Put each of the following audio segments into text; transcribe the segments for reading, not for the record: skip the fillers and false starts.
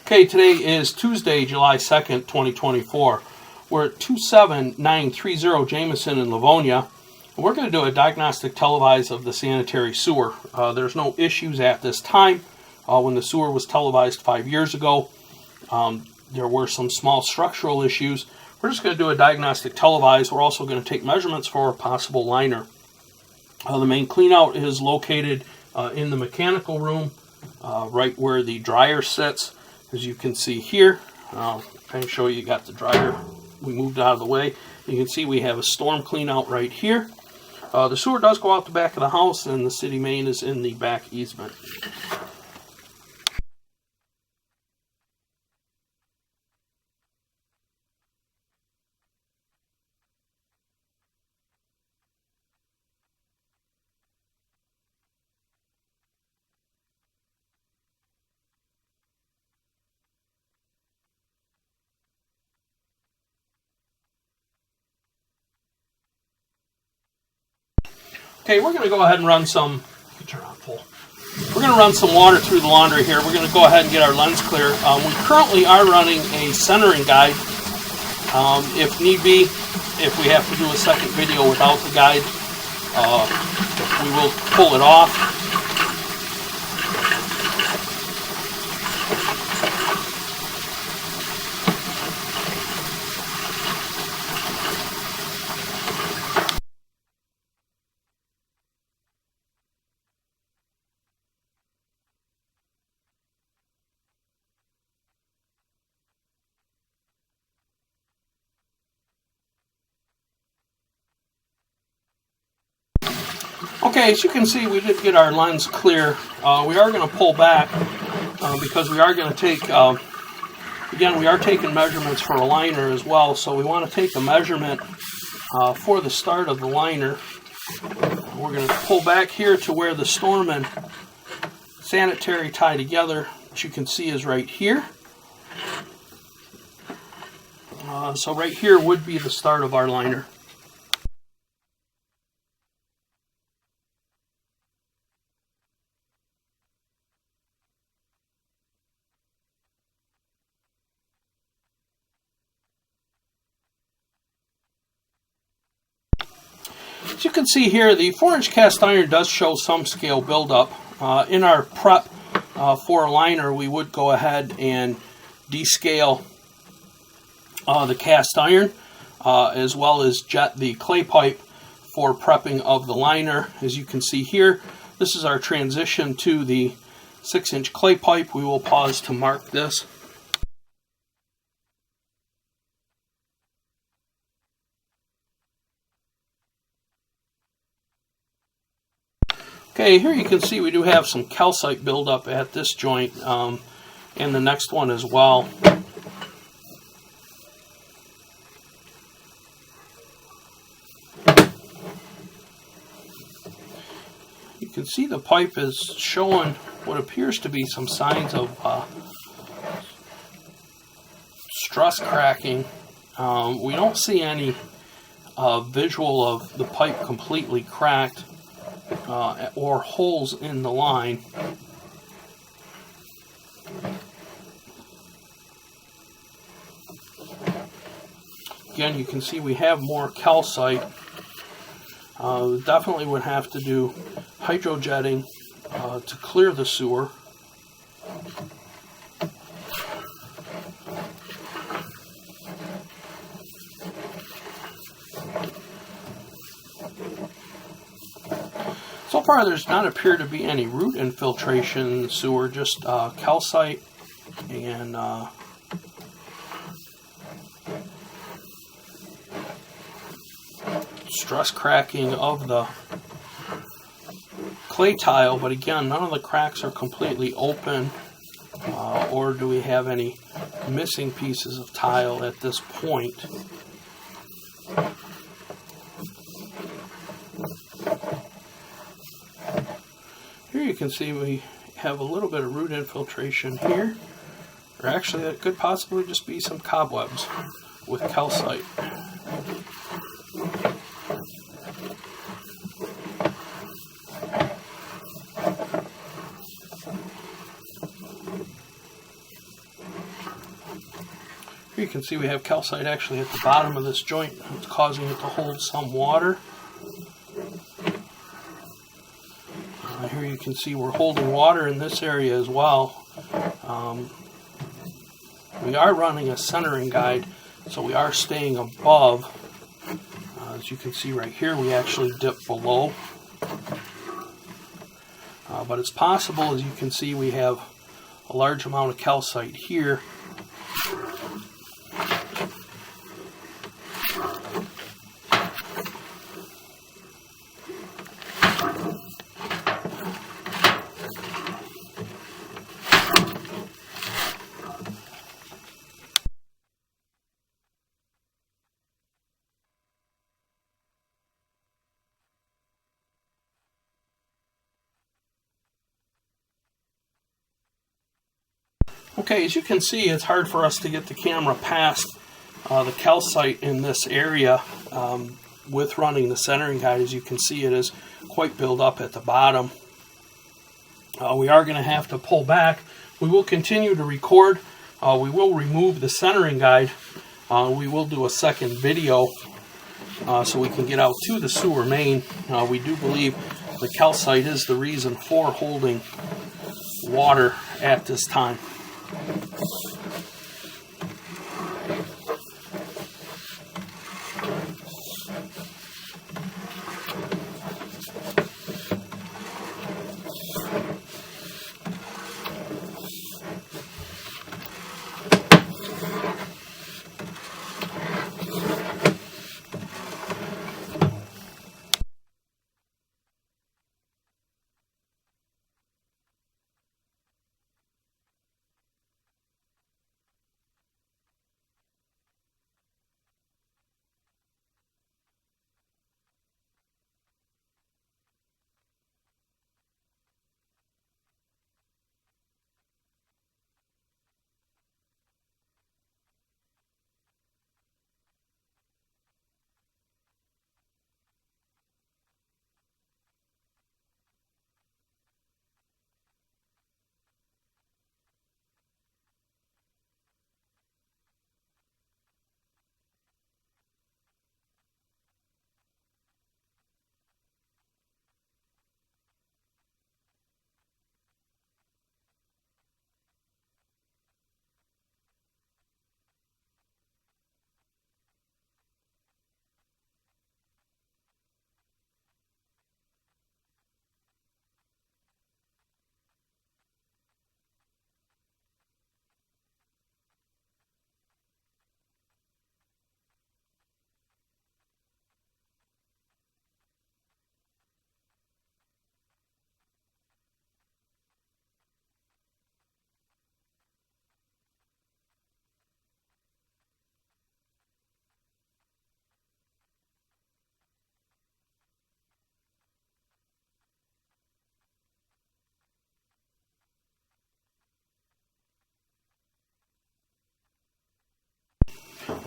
Okay, today is Tuesday, July 2nd, 2024. We're at 27930 Jamison in Livonia. We're going to do a diagnostic televise of the sanitary sewer. There's no issues at this time. When the sewer was televised 5 years ago, there were some small structural issues. We're just going to do a diagnostic televise. We're also going to take measurements for a possible liner. The main cleanout is located in the mechanical room, right where the dryer sits. As you can see here, I'll kind of show you, got the dryer. We moved out of the way. You can see we have a storm cleanout right here. The sewer does go out the back of the house, and the city main is in the back easement. Okay, we're going to go ahead and run some, we're going to run some water through the laundry here. We're going to go ahead and get our lens clear. We currently are running a centering guide. If need be, if we have to do a second video without the guide, we will pull it off. Okay, as you can see, we did get our lens clear. We are going to pull back because we are going to take, again, we are taking measurements for a liner as well, so we want to take a measurement for the start of the liner. We're going to pull back here to where the storm and sanitary tie together, which you can see is right here. So right here would be the start of our liner. As you can see here, the 4-inch cast iron does show some scale buildup. In our prep for a liner, we would go ahead and descale the cast iron, as well as jet the clay pipe for prepping of the liner. As you can see here, this is our transition to the 6-inch clay pipe. We will pause to mark this. Okay, here you can see we do have some calcite buildup at this joint and the next one as well. You can see the pipe is showing what appears to be some signs of stress cracking. We don't see any visual of the pipe completely cracked. Or holes in the line. Again, you can see we have more calcite. We definitely would have to do hydrojetting to clear the sewer. So far, there's not appeared to be any root infiltration in the sewer, just calcite and stress cracking of the clay tile. But again, none of the cracks are completely open, or do we have any missing pieces of tile at this point. Here you can see we have a little bit of root infiltration here. Or actually, that could possibly just be some cobwebs with calcite. Here you can see we have calcite actually at the bottom of this joint. It's causing it to hold some water. Here you can see we're holding water in this area as well. We are running a centering guide, so we are staying above. As you can see right here, we actually dip below. But it's possible, as you can see, we have a large amount of calcite here. Okay, as you can see, it's hard for us to get the camera past the calcite in this area with running the centering guide. As you can see, it is quite built up at the bottom. We are going to have to pull back. We will continue to record. We will remove the centering guide. We will do a second video so we can get out to the sewer main. We do believe the calcite is the reason for holding water at this time.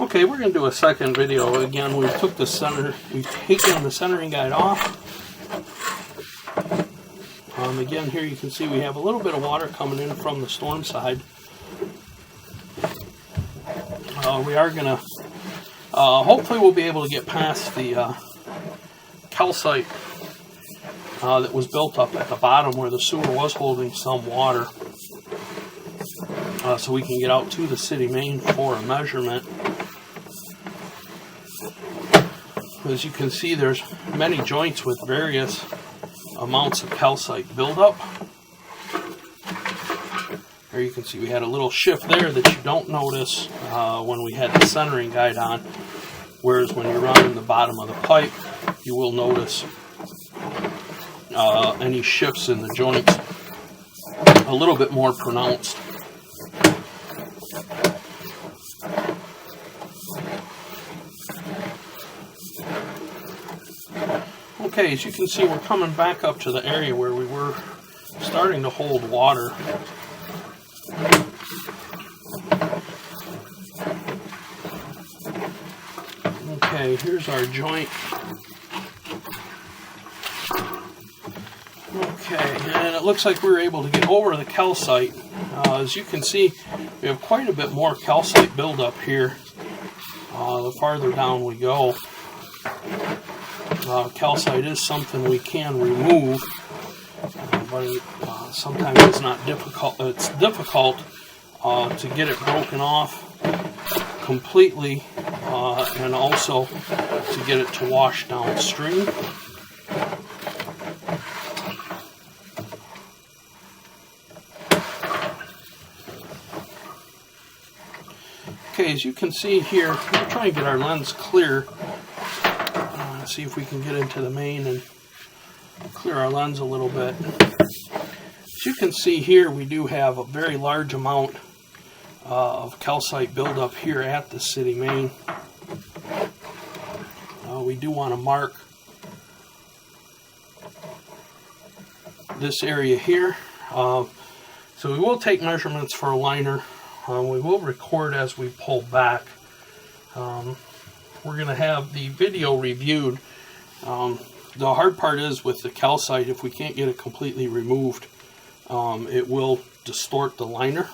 Okay, we're going to do a second video. Again, we've taken the centering guide off. Again, here you can see we have a little bit of water coming in from the storm side. We are going to, hopefully we'll be able to get past the calcite that was built up at the bottom where the sewer was holding some water. So we can get out to the city main for a measurement. As you can see, there's many joints with various amounts of calcite buildup. Here you can see we had a little shift there that you don't notice when we had the centering guide on, whereas when you're running the bottom of the pipe, you will notice any shifts in the joints a little bit more pronounced. Okay, as you can see, we're coming back up to the area where we were starting to hold water. Okay, here's our joint. Okay, and it looks like we were able to get over the calcite. As you can see, we have quite a bit more calcite buildup here. The farther down we go, calcite is something we can remove, but sometimes it's not difficult. It's difficult to get it broken off completely, and also to get it to wash downstream. Okay, as you can see here, we'll try and get our lens clear. See if we can get into the main and clear our lens a little bit. As you can see here, we do have a very large amount of calcite buildup here at the city main. We do want to mark this area here. So we will take measurements for a liner. We will record as we pull back. We're going to have the video reviewed. The hard part is with the calcite, if we can't get it completely removed, it will distort the liner.